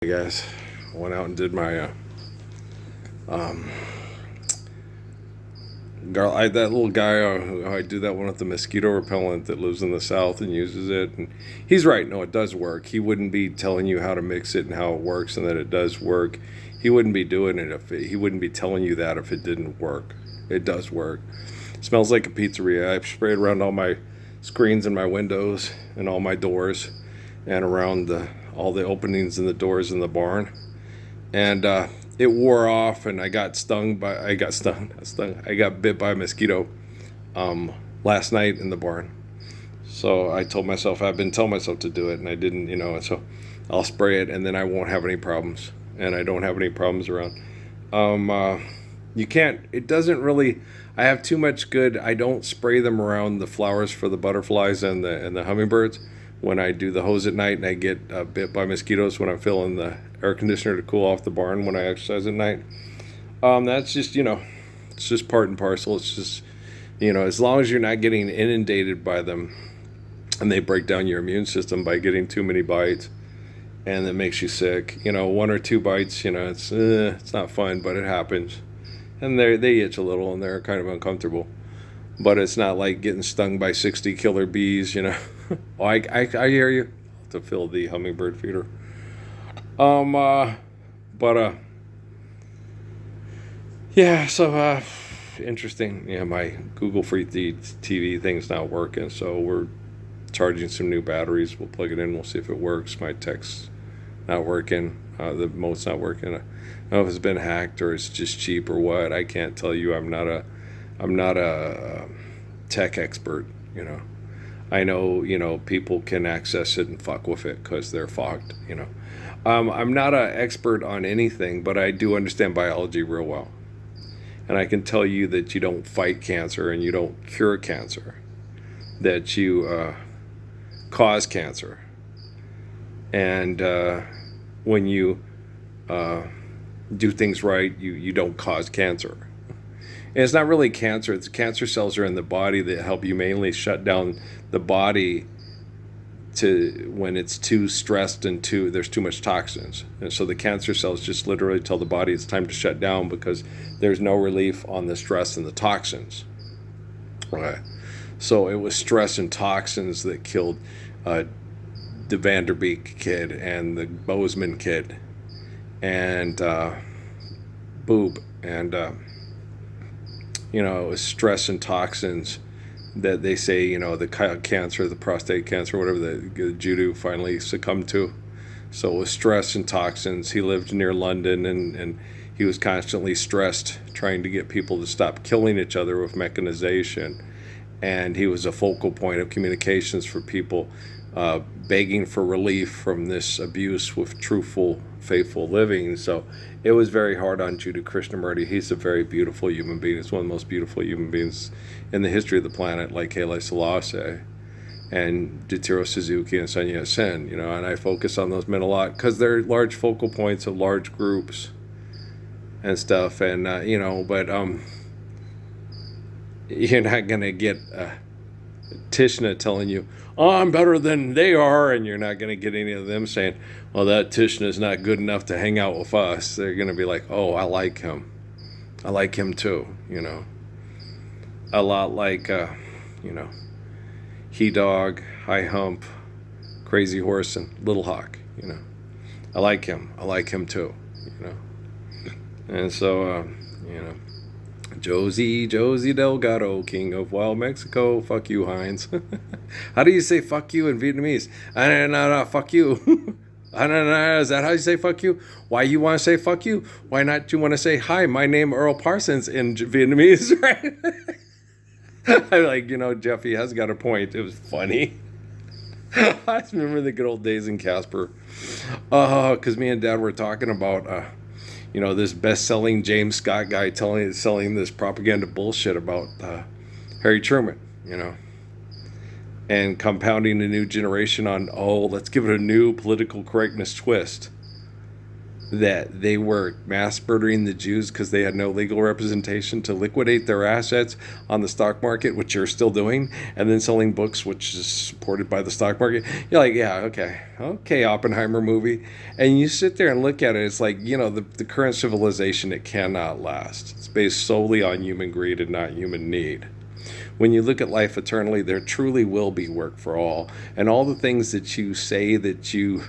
I guess went out and did my um that little guy who I do that one with the mosquito repellent that lives in the south and uses it, and he's right. No, it does work. He wouldn't be telling you how to mix it and how it works and that it does work. He wouldn't be doing it he wouldn't be telling you that if it didn't work. It does work. It smells like a pizzeria. I've sprayed around all my screens and my windows and all my doors and around all the openings in the doors in the barn, and it wore off. And I got bit by a mosquito last night in the barn. So I told myself, I've been telling myself to do it, and I didn't, and so I'll spray it, and then I won't have any problems, and I don't have any problems around. um you can't, it doesn't really, I have too much good. I don't spray them around the flowers for the butterflies and the hummingbirds when I do the hose at night, and I get bit by mosquitoes when I'm filling the air conditioner to cool off the barn when I exercise at night. That's just, it's just part and parcel. It's just, as long as you're not getting inundated by them, and they break down your immune system by getting too many bites, and it makes you sick. One or two bites, it's not fun, but it happens, and they itch a little and they're kind of uncomfortable. But it's not like getting stung by 60 killer bees. Oh, I hear you. To fill the hummingbird feeder. Um, uh, but yeah. So interesting. Yeah, my Google Free TV thing's not working, so we're charging some new batteries. We'll plug it in. We'll see if it works. My tech's not working. The mode's not working. I don't know if it's been hacked or it's just cheap or what. I can't tell you. I'm not a tech expert. I know, people can access it and fuck with it because they're fucked. I'm not an expert on anything, but I do understand biology real well. And I can tell you that you don't fight cancer and you don't cure cancer, that you cause cancer. And when you uh, do things right, you don't cause cancer. And it's not really cancer. It's cancer cells are in the body that help you mainly shut down the body to when it's too stressed and there's too much toxins. And so the cancer cells just literally tell the body it's time to shut down because there's no relief on the stress and the toxins. Okay. So it was stress and toxins that killed uh, the Vanderbeek kid and the Bozeman kid and Boob and it was stress and toxins that they say, the cancer, the prostate cancer, whatever the Judo finally succumbed to. So it was stress and toxins. He lived near London, and he was constantly stressed trying to get people to stop killing each other with mechanization. And he was a focal point of communications for people begging for relief from this abuse with truthful, faithful living. So it was very hard on Judah Krishnamurti. He's a very beautiful human being. He's one of the most beautiful human beings in the history of the planet, like Haile Selassie and Jitiro Suzuki and Sun Yat-sen. And I focus on those men a lot because they're large focal points of large groups and stuff. And, but you're not going to get Tishna telling you, oh, I'm better than they are, and you're not going to get any of them saying, well, that Tishna is not good enough to hang out with us. They're going to be like, oh, I like him. I like him too, A lot like, He Dog, High Hump, Crazy Horse, and Little Hawk. I like him. I like him too, And so, Josie Delgado, king of wild Mexico. Fuck you, Heinz. How do you say fuck you in Vietnamese? No, fuck you. Is that how you say fuck you? Why you want to say fuck you? Why not you want to say hi, my name Earl Parsons in Vietnamese, right? I'm like, Jeffy has got a point. It was funny. I remember the good old days in Casper. Because me and Dad were talking about this best-selling James Scott guy selling this propaganda bullshit about Harry Truman, and compounding a new generation on, let's give it a new political correctness twist. that they were mass murdering the Jews because they had no legal representation to liquidate their assets on the stock market, which you're still doing, and then selling books, which is supported by the stock market. You're like, yeah, okay, Oppenheimer movie. And you sit there and look at it, it's like, the current civilization, it cannot last. It's based solely on human greed and not human need. When you look at life eternally, there truly will be work for all. And all the things that you say that you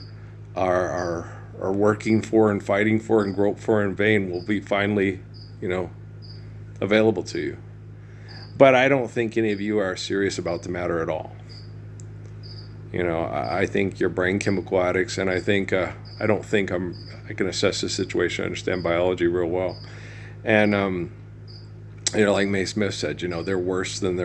are working for and fighting for and grope for in vain will be finally, available to you. But I don't think any of you are serious about the matter at all. I think you're brain chemical addicts, and I don't think I can assess the situation, understand biology real well. And, like Mae Smith said, they're worse than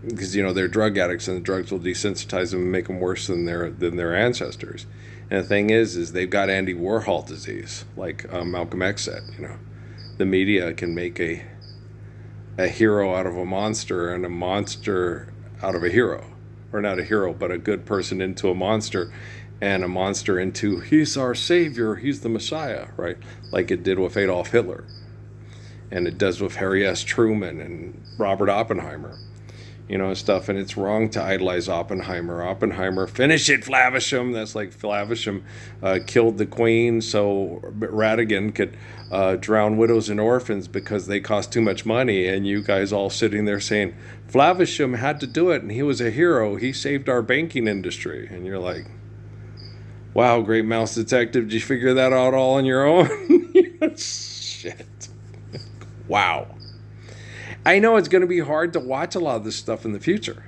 because they're drug addicts, and the drugs will desensitize them and make them worse than their ancestors. And the thing is they've got Andy Warhol disease, like Malcolm X said. The media can make a hero out of a monster, and a monster out of a hero, or not a hero, but a good person into a monster, and a monster into he's our savior, he's the Messiah, right? Like it did with Adolf Hitler, and it does with Harry S. Truman and Robert Oppenheimer. And stuff, and it's wrong to idolize Oppenheimer. Oppenheimer, finish it, Flavisham. That's like Flavisham killed the queen so Radigan could drown widows and orphans because they cost too much money, and you guys all sitting there saying, Flavisham had to do it, and he was a hero. He saved our banking industry. And you're like, wow, great mouse detective, did you figure that out all on your own? Shit. Wow. I know it's going to be hard to watch a lot of this stuff in the future.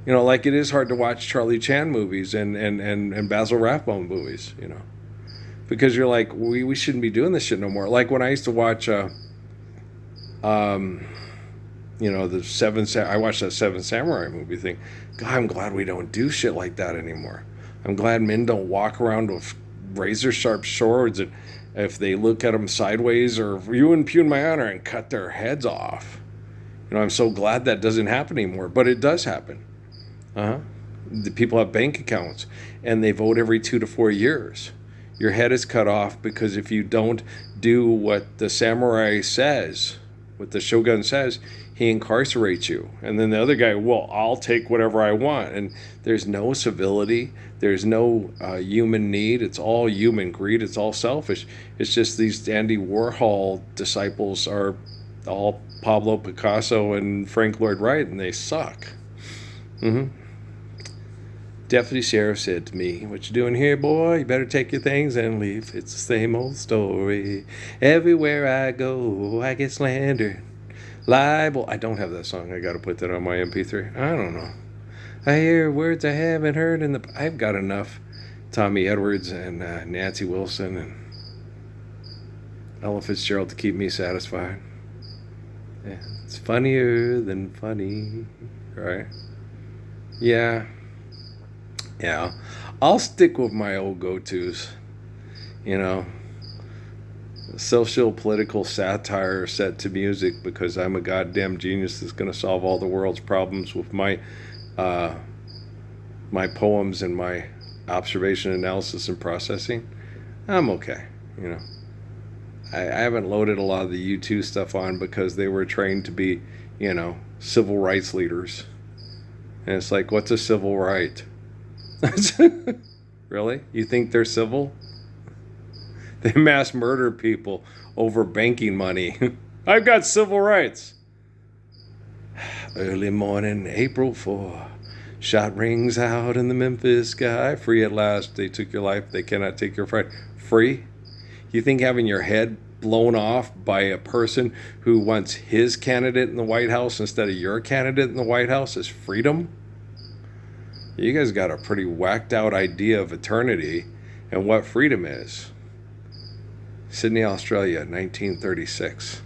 Like it is hard to watch Charlie Chan movies and Basil Rathbone movies, because you're like, we shouldn't be doing this shit no more. Like when I used to watch, I watched that Seven Samurai movie thing. God, I'm glad we don't do shit like that anymore. I'm glad men don't walk around with razor sharp swords, and if they look at them sideways, or you impugn my honor, and cut their heads off. I'm so glad that doesn't happen anymore, but it does happen. The people have bank accounts, and they vote every 2 to 4 years. Your head is cut off because if you don't do what the samurai says, what the shogun says, he incarcerates you. And then the other guy, well, I'll take whatever I want. And there's no civility. There's no human need. It's all human greed. It's all selfish. It's just these Andy Warhol disciples are all Pablo Picasso and Frank Lloyd Wright, and they suck. Deputy Sheriff said to me, what you doing here, boy? You better take your things and leave. It's the same old story. Everywhere I go, I get slandered. Libel. I don't have that song. I got to put that on my MP3. I don't know. I hear words I haven't heard I've got enough Tommy Edwards and Nancy Wilson and Ella Fitzgerald to keep me satisfied. Yeah, it's funnier than funny, right? Yeah. I'll stick with my old go-tos. Social political satire set to music because I'm a goddamn genius that's going to solve all the world's problems with my poems and my observation, analysis, and processing. I'm okay. I haven't loaded a lot of the U2 stuff on because they were trained to be, civil rights leaders. And it's like, what's a civil right? Really? You think they're civil? They mass murder people over banking money. I've got civil rights. Early morning, April 4. Shot rings out in the Memphis sky. Free at last. They took your life. They cannot take your fright. Free? You think having your head blown off by a person who wants his candidate in the White House instead of your candidate in the White House is freedom? You guys got a pretty whacked out idea of eternity and what freedom is. Sydney, Australia, 1936.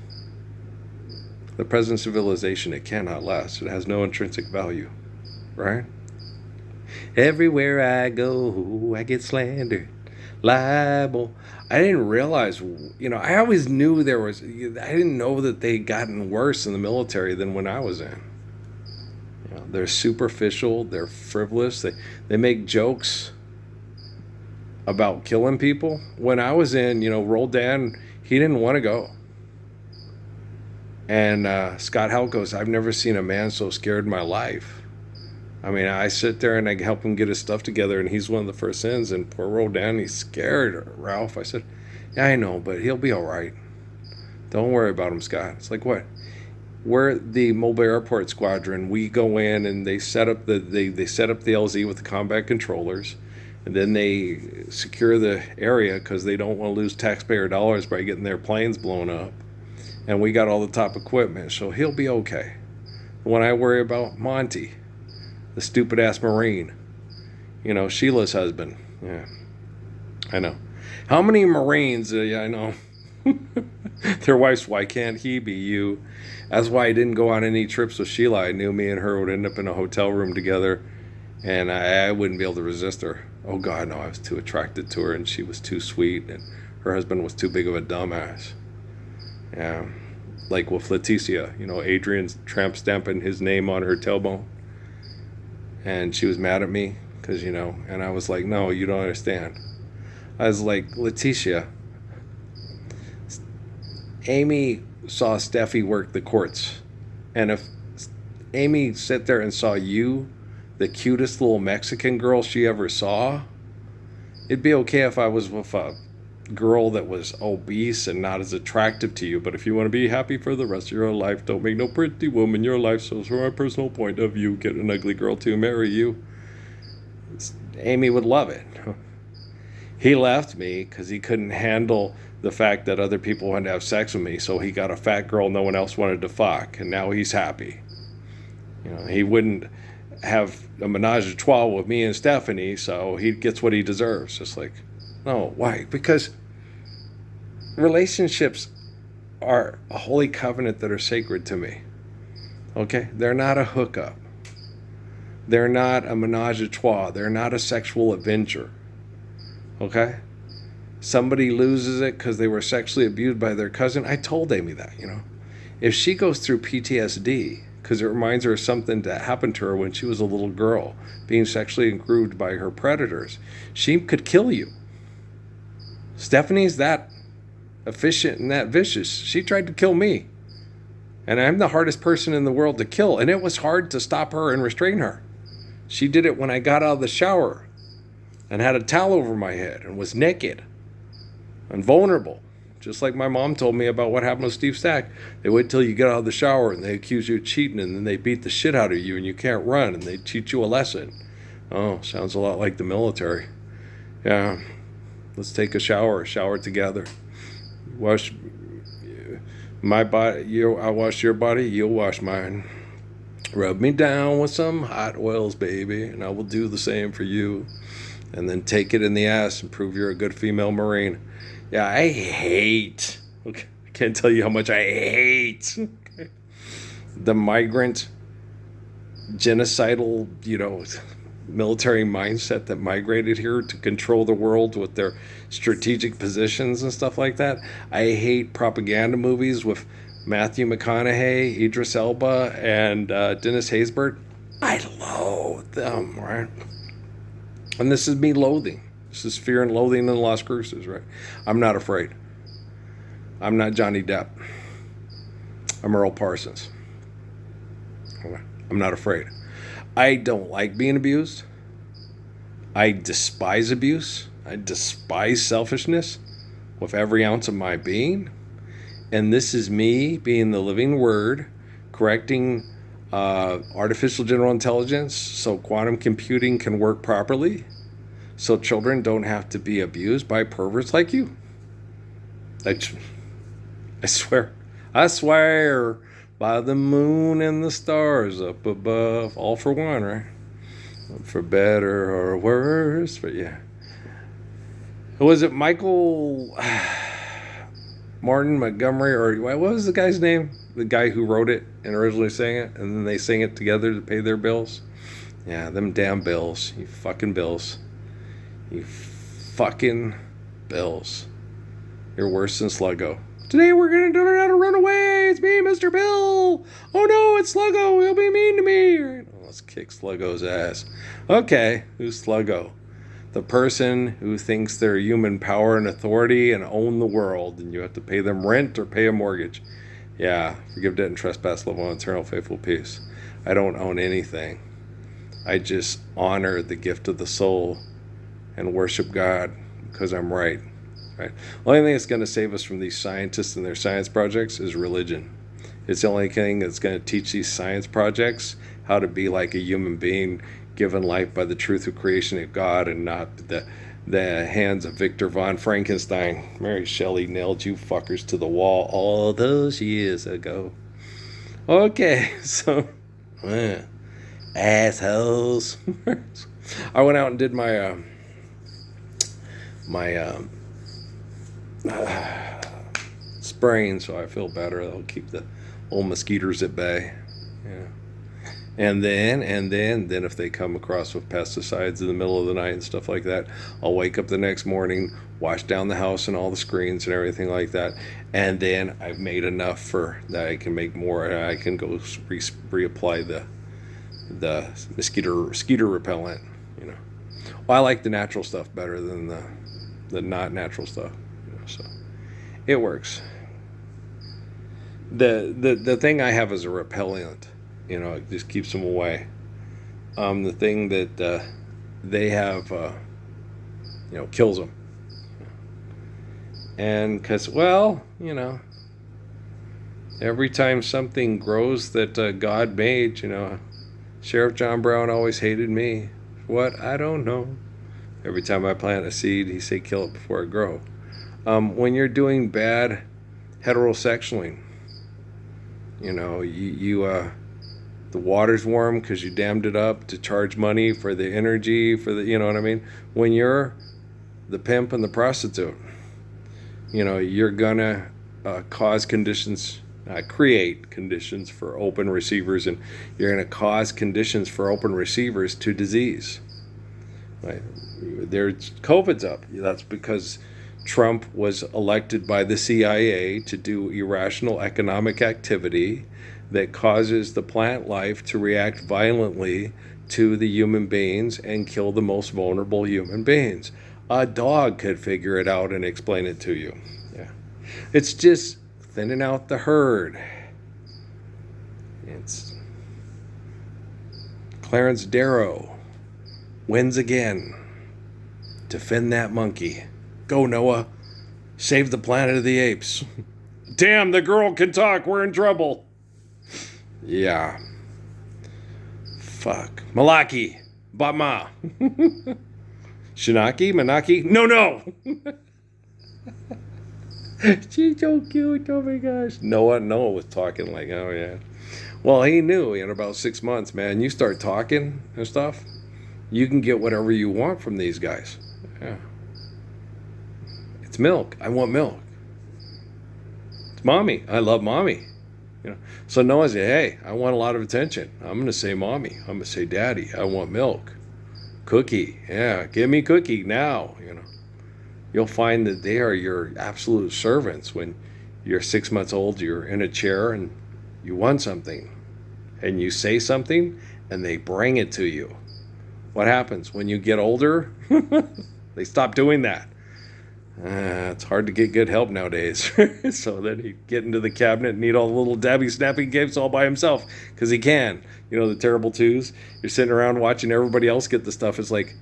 The present civilization, it cannot last. It has no intrinsic value, right? Everywhere I go, I get slandered, libel. I didn't realize, I always knew I didn't know that they'd gotten worse in the military than when I was in. They're superficial, they're frivolous, they make jokes about killing people. When I was in, Roldan, he didn't want to go. And Scott Howell goes, I've never seen a man so scared in my life. I mean, I sit there and I help him get his stuff together, and he's one of the first ins, and poor Roldan, he's scared, Ralph. I said, yeah, I know, but he'll be all right. Don't worry about him, Scott. It's like, what? We're the Mobile Airport Squadron. We go in and they set up they set up the LZ with the combat controllers, and then they secure the area because they don't want to lose taxpayer dollars by getting their planes blown up. And we got all the top equipment, so he'll be okay. When I worry about Monty, the stupid ass Marine, Sheila's husband. Yeah, I know. How many Marines? Yeah, I know. Their wives, why can't he be you? That's why I didn't go on any trips with Sheila. I knew me and her would end up in a hotel room together, and I wouldn't be able to resist her. Oh God, no, I was too attracted to her, and she was too sweet, and her husband was too big of a dumbass. Yeah, like with Leticia, Adrian's tramp stamping his name on her tailbone, and she was mad at me because and I was like, no, you don't understand. I was like, Leticia, Amy saw Steffi work the courts, and if Amy sat there and saw you, the cutest little Mexican girl she ever saw, it'd be okay if I was with a girl that was obese and not as attractive to you. But if you want to be happy for the rest of your life, don't make no pretty woman your life. So from my personal point of view, get an ugly girl to marry you. Amy would love it. He left me because he couldn't handle the fact that other people wanted to have sex with me, so he got a fat girl no one else wanted to fuck, and now he's happy. He wouldn't have a menage a trois with me and Stephanie, so he gets what he deserves. It's like, no, why? Because relationships are a holy covenant that are sacred to me. Okay? They're not a hookup. They're not a menage a trois. They're not a sexual adventure. Okay? Somebody loses it because they were sexually abused by their cousin. I told Amy that, If she goes through PTSD because it reminds her of something that happened to her when she was a little girl, being sexually groomed by her predators, she could kill you. Stephanie's that efficient and that vicious. She tried to kill me. And I'm the hardest person in the world to kill. And it was hard to stop her and restrain her. She did it when I got out of the shower and had a towel over my head and was naked and vulnerable. Just like my mom told me about what happened with Steve Stack. They wait till you get out of the shower and they accuse you of cheating, and then they beat the shit out of you and you can't run, and they teach you a lesson. Oh, sounds a lot like the military. Yeah, let's take a shower together. Wash my body, I wash your body, you'll wash mine. Rub me down with some hot oils, baby, and I will do the same for you. And then take it in the ass and prove you're a good female Marine. Yeah, I hate, okay, I can't tell you how much I hate the migrant genocidal, military mindset that migrated here to control the world with their strategic positions and stuff like that. I hate propaganda movies with Matthew McConaughey, Idris Elba, and Dennis Haysbert. I loathe them, right? And this is me loathing. This is fear and loathing in Las Cruces, right? I'm not afraid. I'm not Johnny Depp. I'm Earl Parsons. I'm not afraid. I don't like being abused. I despise abuse. I despise selfishness with every ounce of my being. And this is me being the living word, correcting artificial general intelligence so quantum computing can work properly, so children don't have to be abused by perverts like you. I swear by the moon and the stars up above, all for one, right? For better or worse, but yeah. Was it Michael Martin Montgomery, or what was the guy's name? The guy who wrote it and originally sang it, and then they sang it together to pay their bills? Yeah, them damn bills. You fucking bills. You fucking bills. You're worse than Sluggo. Today we're going to learn how to run away. It's me, Mr. Bill. Oh no, it's Sluggo. He'll be mean to me. Let's kick Sluggo's ass. Okay, who's Sluggo? the person who thinks they're human power and authority and own the world, and you have to pay them rent or pay a mortgage. Yeah, forgive debt and trespass, love one, eternal faithful peace. I don't own anything. I just honor the gift of the soul and worship God because I'm right. Right. The only thing that's going to save us from these scientists and their science projects is religion. It's the only thing that's going to teach these science projects how to be like a human being given life by the truth of creation of God and not the hands of Victor von Frankenstein. Mary Shelley nailed you fuckers to the wall all those years ago. Okay, so assholes. I went out and did my spraying, so I feel better. That'll keep the old mosquitoes at bay. Yeah. And then if they come across with pesticides in the middle of the night and stuff like that, I'll wake up the next morning, wash down the house and all the screens and everything like that. And then I've made enough for that I can make more. I can go reapply the mosquito repellent. You know, well, I like the natural stuff better than the not natural stuff. You know, so it works. The thing I have is a repellent. You know, it just keeps them away. The thing that they have, kills them. And because, well, you know, every time something grows that God made, you know, Sheriff John Brown always hated me. What? I don't know. Every time I plant a seed, he say kill it before it grow. When you're doing bad heterosexualing, you know, the water's warm because you dammed it up to charge money for the energy, for the, you know what I mean? When you're the pimp and the prostitute, you know, you're gonna cause conditions, create conditions for open receivers, and you're gonna cause conditions for open receivers to disease. Right? There's COVID's up. That's because Trump was elected by the CIA to do irrational economic activity that causes the plant life to react violently to the human beings and kill the most vulnerable human beings. A dog could figure it out and explain it to you. Yeah. It's just thinning out the herd. It's Clarence Darrow wins again. Defend that monkey. Go, Noah. Save the planet of the apes. Damn, the girl can talk. We're in trouble. Yeah. Fuck. Malaki. Batma. Shinaki? Manaki? No. She's so cute. Oh my gosh. Noah was talking like, oh yeah. Well, he knew in about 6 months, man, you start talking and stuff, you can get whatever you want from these guys. Yeah. It's milk. I want milk. It's mommy. I love mommy. You know. So Noah said, hey, I want a lot of attention. I'm going to say mommy. I'm going to say daddy. I want milk. Cookie. Yeah, give me cookie now. You know. You'll find that they are your absolute servants when you're 6 months old, you're in a chair and you want something. And you say something and they bring it to you. What happens when you get older? They stop doing that. It's hard to get good help nowadays. So then he'd get into the cabinet and eat all the little Dabby snapping gifts all by himself because he can. You know, the terrible twos. You're sitting around watching everybody else get the stuff. It's like,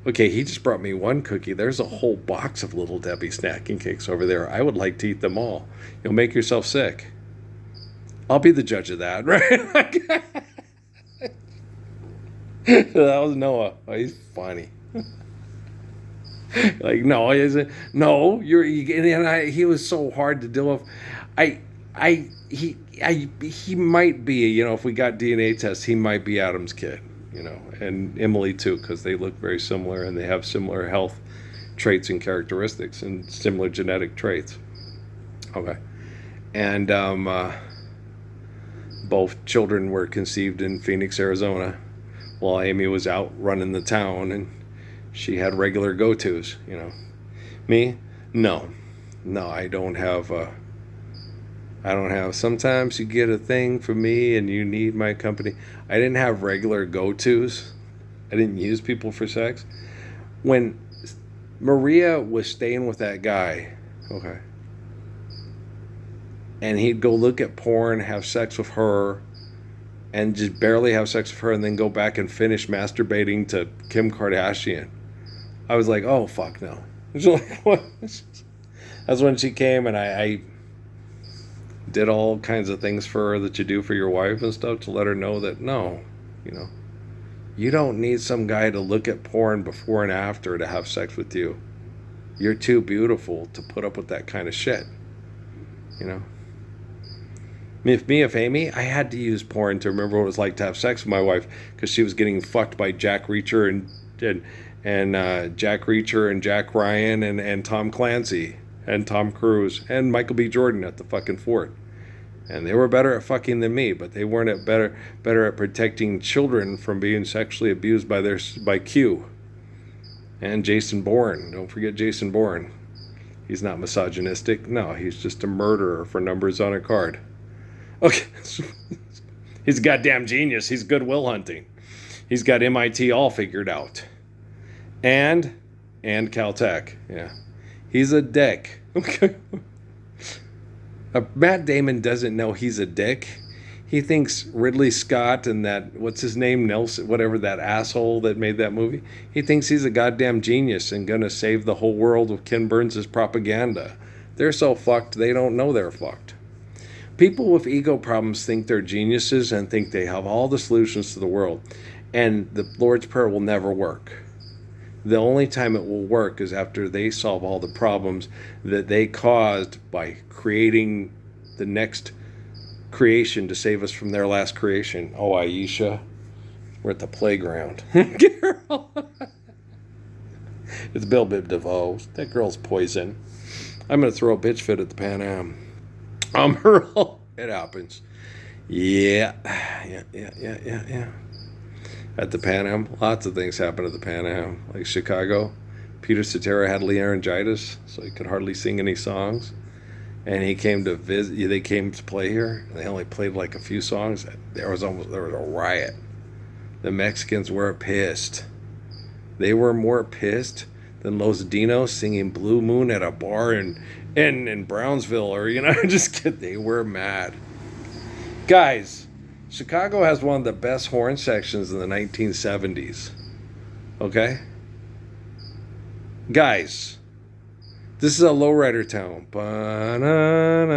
okay, he just brought me one cookie. There's a whole box of little Debbie snacking cakes over there. I would like to eat them all. You'll make yourself sick. I'll be the judge of that, right? That was Noah. Oh, he's funny. Like, no, isn't. No, he was so hard to deal with. He might be, you know, if we got DNA tests, he might be Adam's kid, you know, and Emily too, because they look very similar and they have similar health traits and characteristics and similar genetic traits. Okay. And both children were conceived in Phoenix, Arizona, while Amy was out running the town, and she had regular go-tos, you know. Me? No, I don't have, sometimes you get a thing for me and you need my company. I didn't have regular go-tos. I didn't use people for sex. When Maria was staying with that guy, okay, and he'd go look at porn, have sex with her, and just barely have sex with her, and then go back and finish masturbating to Kim Kardashian. I was like, oh, fuck no. It's like, what? That's when she came, and I did all kinds of things for her that you do for your wife and stuff to let her know that, no, you know, you don't need some guy to look at porn before and after to have sex with you. You're too beautiful to put up with that kind of shit, you know? If Amy, I had to use porn to remember what it was like to have sex with my wife because she was getting fucked by Jack Reacher and Jack Reacher and Jack Ryan and Tom Clancy and Tom Cruise and Michael B. Jordan at the fucking fort. And they were better at fucking than me, but they weren't better at protecting children from being sexually abused by Q. And Jason Bourne. Don't forget Jason Bourne. He's not misogynistic. No, he's just a murderer for numbers on a card. Okay. He's a goddamn genius. He's Good Will Hunting. He's got MIT all figured out. And Caltech. Yeah. He's a dick. Okay. Matt Damon doesn't know he's a dick. He thinks Ridley Scott and that, what's his name, Nelson, whatever, that asshole that made that movie, he thinks he's a goddamn genius and gonna save the whole world with Ken Burns' propaganda. They're so fucked, they don't know they're fucked. People with ego problems think they're geniuses and think they have all the solutions to the world. And the Lord's Prayer will never work. The only time it will work is after they solve all the problems that they caused by creating the next creation to save us from their last creation. Oh, Aisha, we're at the playground. Girl. It's Bill Biv DeVoe. That girl's poison. I'm going to throw a bitch fit at the Pan Am. Earl. It happens. Yeah. At the Pan Am, lots of things happen at the Pan Am. Like Chicago, Peter Cetera had laryngitis, so he could hardly sing any songs. And he came to visit. They came to play here. They only played like a few songs. There was a riot. The Mexicans were pissed. They were more pissed than Los Dinos singing Blue Moon at a bar in Brownsville, or just kidding. They were mad. Guys, Chicago has one of the best horn sections in the 1970s. Okay? Guys, this is a lowrider town. Ba-na-na,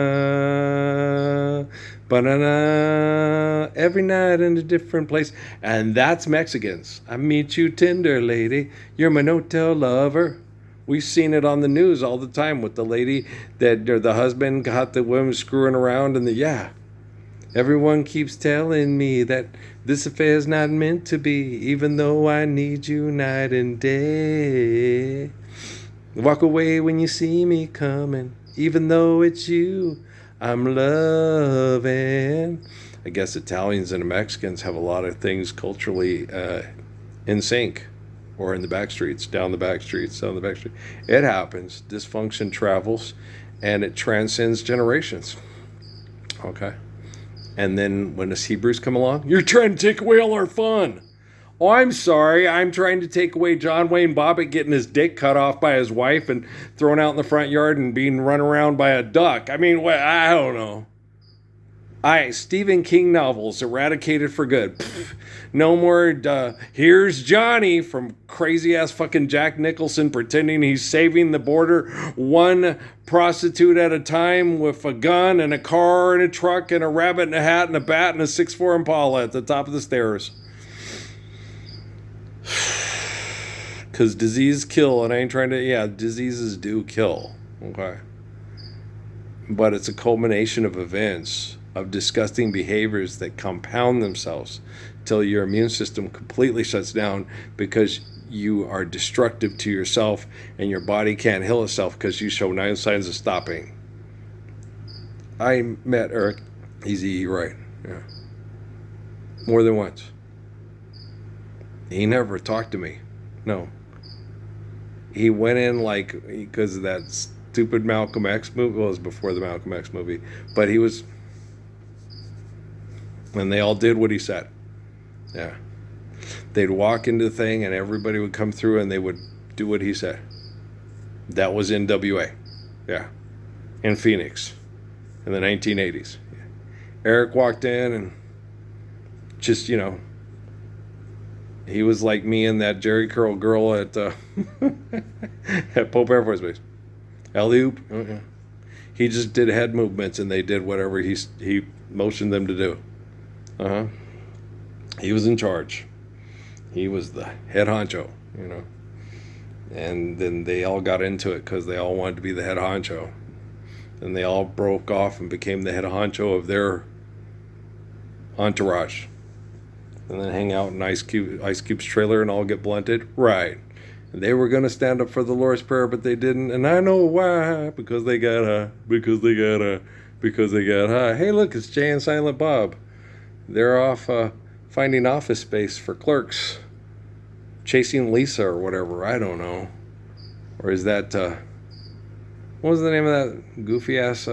ba-na-na, every night in a different place. And that's Mexicans. I meet you tender, lady. You're my no-tell lover. We've seen it on the news all the time with the lady that the husband got the women screwing around and everyone keeps telling me that this affair's not meant to be, even though I need you night and day. Walk away when you see me coming, even though it's you I'm loving. I guess Italians and Mexicans have a lot of things culturally in sync, or in the back streets, down the back streets. It happens. Dysfunction travels, and it transcends generations. Okay? And then when us Hebrews come along, you're trying to take away all our fun. Oh, I'm sorry. I'm trying to take away John Wayne Bobbitt getting his dick cut off by his wife and thrown out in the front yard and being run around by a duck. I mean, I don't know. Stephen King novels eradicated for good. Pfft, no more, here's Johnny from crazy-ass fucking Jack Nicholson pretending he's saving the border one prostitute at a time with a gun and a car and a truck and a rabbit and a hat and a bat and a 6'4" Impala at the top of the stairs. Because disease kill, and I ain't trying to, diseases do kill, okay? But it's a culmination of events, of disgusting behaviors that compound themselves till your immune system completely shuts down because you are destructive to yourself and your body can't heal itself because you show 9 signs of stopping. I met Eric Easy right, more than once. He never talked to me. No. He went in because of that stupid Malcolm X movie. Well, it was before the Malcolm X movie. But he was... And they all did what he said. Yeah. They'd walk into the thing and everybody would come through and they would do what he said. That was NWA. Yeah. In Phoenix in the 1980s. Eric walked in and just, he was like me and that Jerry Curl girl at at Pope Air Force Base. Alley-oop. He just did head movements and they did whatever he motioned them to do. Uh-huh. He was in charge. He was the head honcho, And then they all got into it because they all wanted to be the head honcho. And they all broke off and became the head honcho of their entourage. And then hang out in Ice Cube's trailer and all get blunted. Right. And they were going to stand up for the Lord's Prayer, but they didn't. And I know why. Because they got high. Hey, look, it's Jay and Silent Bob. They're off finding office space for clerks. Chasing Lisa or whatever. I don't know. Or is that... what was the name of that goofy-ass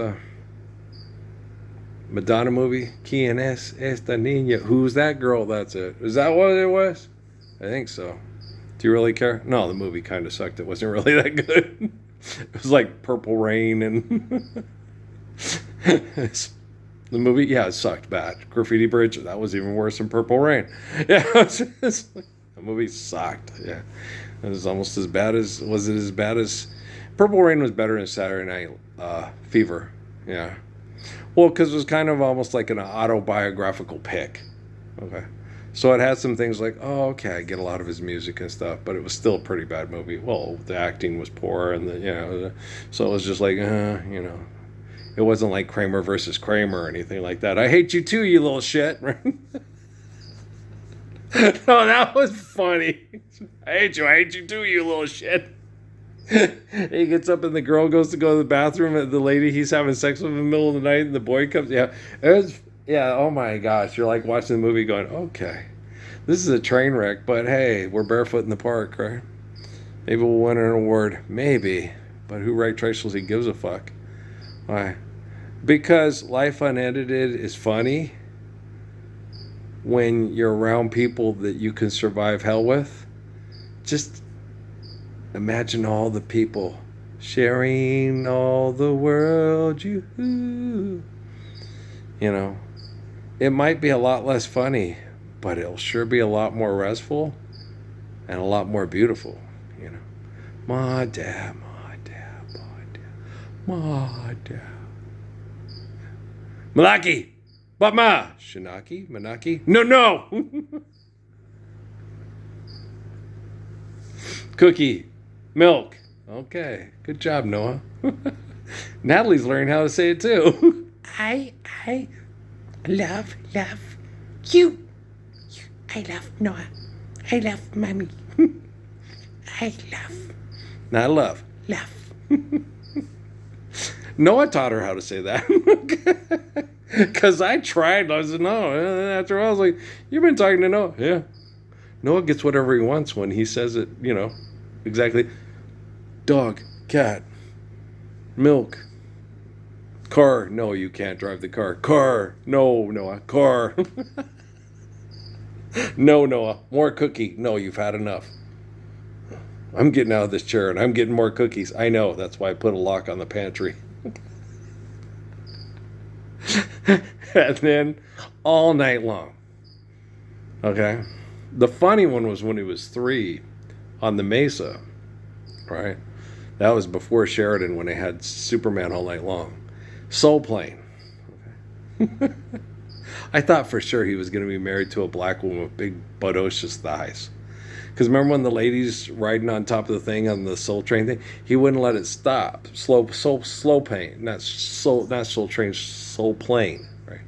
Madonna movie? ¿Quién es esta niña? Who's that girl? That's it. Is that what it was? I think so. Do you really care? No, the movie kind of sucked. It wasn't really that good. It was like Purple Rain and... The movie, yeah, it sucked bad. Graffiti Bridge, that was even worse than Purple Rain. Yeah, the movie sucked. Yeah, it was almost as bad as... Was it as bad as... Purple Rain was better than Saturday Night Fever. Yeah. Well, because it was kind of almost like an autobiographical pick. Okay. So it had some things like, oh, okay, I get a lot of his music and stuff, but it was still a pretty bad movie. Well, the acting was poor, and so it was just like, it wasn't like Kramer versus Kramer or anything like that. I hate you too, you little shit. No, that was funny. I hate you too, you little shit. He gets up and the girl goes to go to the bathroom and the lady he's having sex with in the middle of the night and the boy comes. Yeah, oh my gosh. You're like watching the movie going, okay, this is a train wreck, but hey, we're barefoot in the park, right? Maybe we'll win an award. Maybe. But who right tracelessly gives a fuck? Why? Because life unedited is funny when you're around people that you can survive hell with. Just imagine all the people sharing all the world it might be a lot less funny, but it'll sure be a lot more restful and a lot more beautiful, My dad. Malaki! Bama! Shinaki? Manaki? No! Cookie. Milk. Okay. Good job, Noah. Natalie's learning how to say it too. I love you. I love Noah. I love Mommy. I love. Not love. Love. Noah taught her how to say that. Because I tried. I said, no. After a while, I was like, you've been talking to Noah. Yeah. Noah gets whatever he wants when he says it, exactly. Dog, cat, milk, car. No, you can't drive the car. Car. No, Noah. Car. No, Noah. More cookie. No, you've had enough. I'm getting out of this chair and I'm getting more cookies. I know. That's why I put a lock on the pantry. And then all night long. Okay. The funny one was when he was 3 on the Mesa, right? That was before Sheridan when they had Superman all night long. Soul Plane. Okay. I thought for sure he was going to be married to a black woman with big bodacious thighs. Because remember when the ladies riding on top of the thing on the Soul Train thing, he wouldn't let it stop. Slow plane, not Soul Train, Soul Plane, right?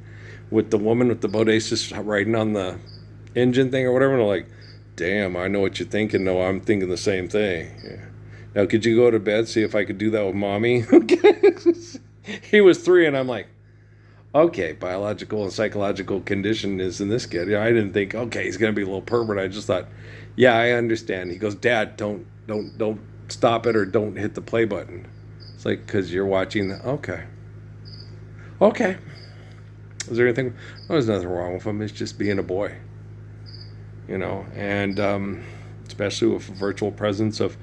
With the woman with the bodacious riding on the engine thing or whatever, and I'm like, damn, I know what you're thinking. No, I'm thinking the same thing. Yeah. Now, could you go to bed, see if I could do that with mommy? He was 3, and I'm like, okay, biological and psychological condition is in this kid. Yeah, I didn't think, okay, he's gonna be a little pervert. I just thought, yeah, I understand. He goes, Dad, don't stop it or don't hit the play button. It's like, because you're watching. Okay. Is there anything? Well, there's nothing wrong with him. It's just being a boy. And especially with a virtual presence of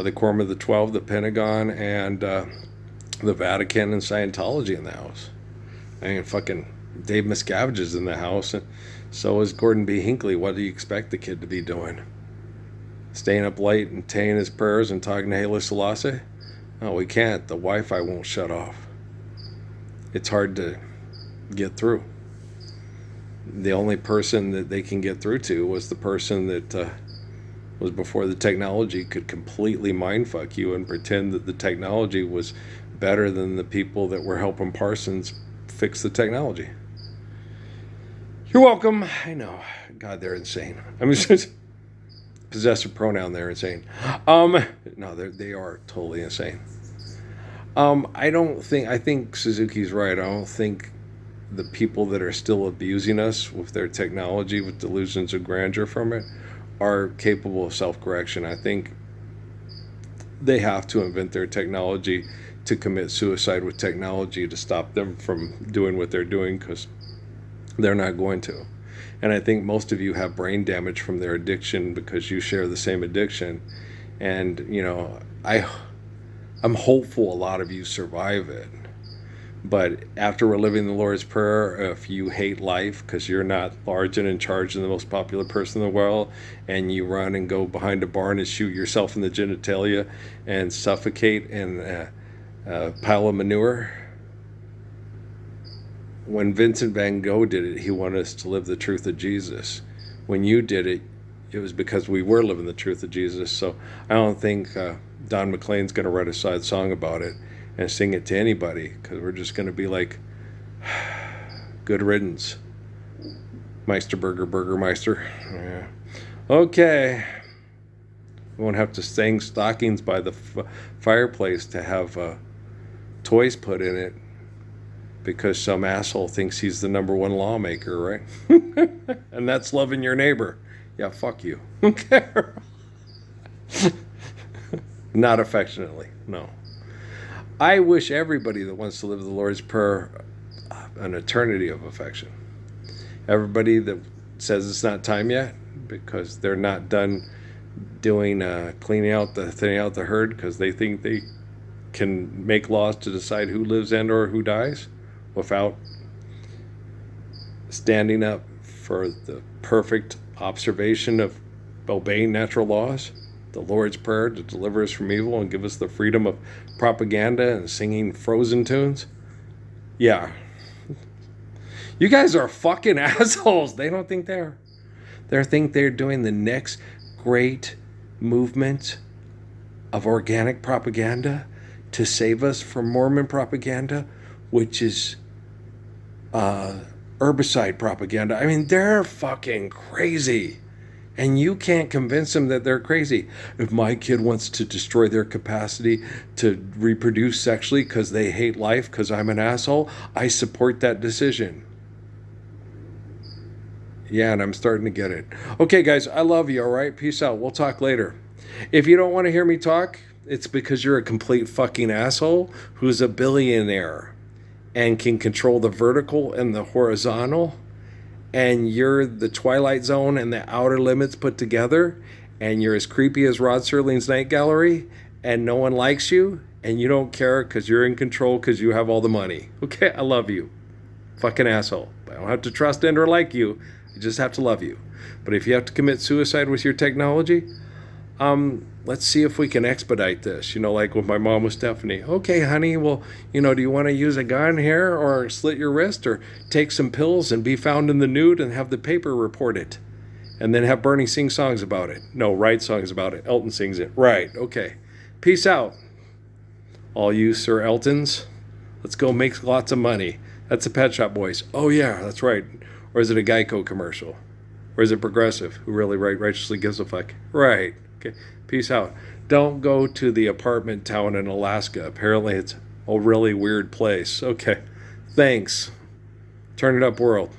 the Quorum of the 12, the Pentagon, and the Vatican and Scientology in the house. I mean, fucking Dave Miscavige is in the house, and so is Gordon B. Hinckley. What do you expect the kid to be doing? Staying up late and saying his prayers and talking to Haile Selassie? No, we can't. The Wi-Fi won't shut off. It's hard to get through. The only person that they can get through to was the person that was before the technology could completely mindfuck you and pretend that the technology was better than the people that were helping Parsons fix the technology. You're welcome. I know. God, they're insane. I'm just possessive pronoun. They're insane. No, they are totally insane. I think Suzuki's right. I don't think the people that are still abusing us with their technology, with delusions of grandeur from it, are capable of self-correction. I think they have to invent their technology to commit suicide with technology to stop them from doing what they're doing, because they're not going to. And I think most of you have brain damage from their addiction because you share the same addiction. And, you know, I'm hopeful a lot of you survive it. But after we're living the Lord's Prayer, if you hate life because you're not large and in charge and the most popular person in the world, and you run and go behind a barn and shoot yourself in the genitalia and suffocate in a pile of manure. When Vincent van Gogh did it, he wanted us to live the truth of Jesus. When you did it, it was because we were living the truth of Jesus. So I don't think Don McLean's going to write a side song about it and sing it to anybody, because we're just going to be like, good riddance, Meisterburger Burgermeister. Yeah. Okay. We won't have to hang stockings by the fireplace to have toys put in it because some asshole thinks he's the number one lawmaker, right? And that's loving your neighbor. Yeah, fuck you. Okay. Not affectionately, no. I wish everybody that wants to live the Lord's Prayer an eternity of affection. Everybody that says it's not time yet because they're not done doing thinning out the herd because they think they can make laws to decide who lives and or who dies without standing up for the perfect observation of obeying natural laws, the Lord's Prayer to deliver us from evil and give us the freedom of propaganda and singing Frozen tunes. Yeah. You guys are fucking assholes. They don't think they are. They think they're doing the next great movement of organic propaganda to save us from Mormon propaganda, which is herbicide propaganda. I mean, they're fucking crazy. And you can't convince them that they're crazy. If my kid wants to destroy their capacity to reproduce sexually because they hate life because I'm an asshole, I support that decision. Yeah, and I'm starting to get it. Okay, guys, I love you, all right? Peace out. We'll talk later. If you don't want to hear me talk, it's because you're a complete fucking asshole who's a billionaire and can control the vertical and the horizontal, and you're the Twilight Zone and the Outer Limits put together, and you're as creepy as Rod Serling's Night Gallery, and no one likes you, and you don't care because you're in control because you have all the money. Okay, I love you. Fucking asshole. I don't have to trust and or like you. I just have to love you. But if you have to commit suicide with your technology, let's see if we can expedite this. You know, like with my mom with Stephanie. Okay, honey, well, you know, do you want to use a gun here or slit your wrist or take some pills and be found in the nude and have the paper report it? And then have Bernie sing songs about it. No, write songs about it. Elton sings it. Right, okay. Peace out. All you Sir Eltons, let's go make lots of money. That's the Pet Shop Boys. Oh, yeah, that's right. Or is it a Geico commercial? Or is it Progressive, who really righteously gives a fuck? Right. Okay. Peace out. Don't go to the apartment town in Alaska. Apparently it's a really weird place. Okay. Thanks. Turn it up, world.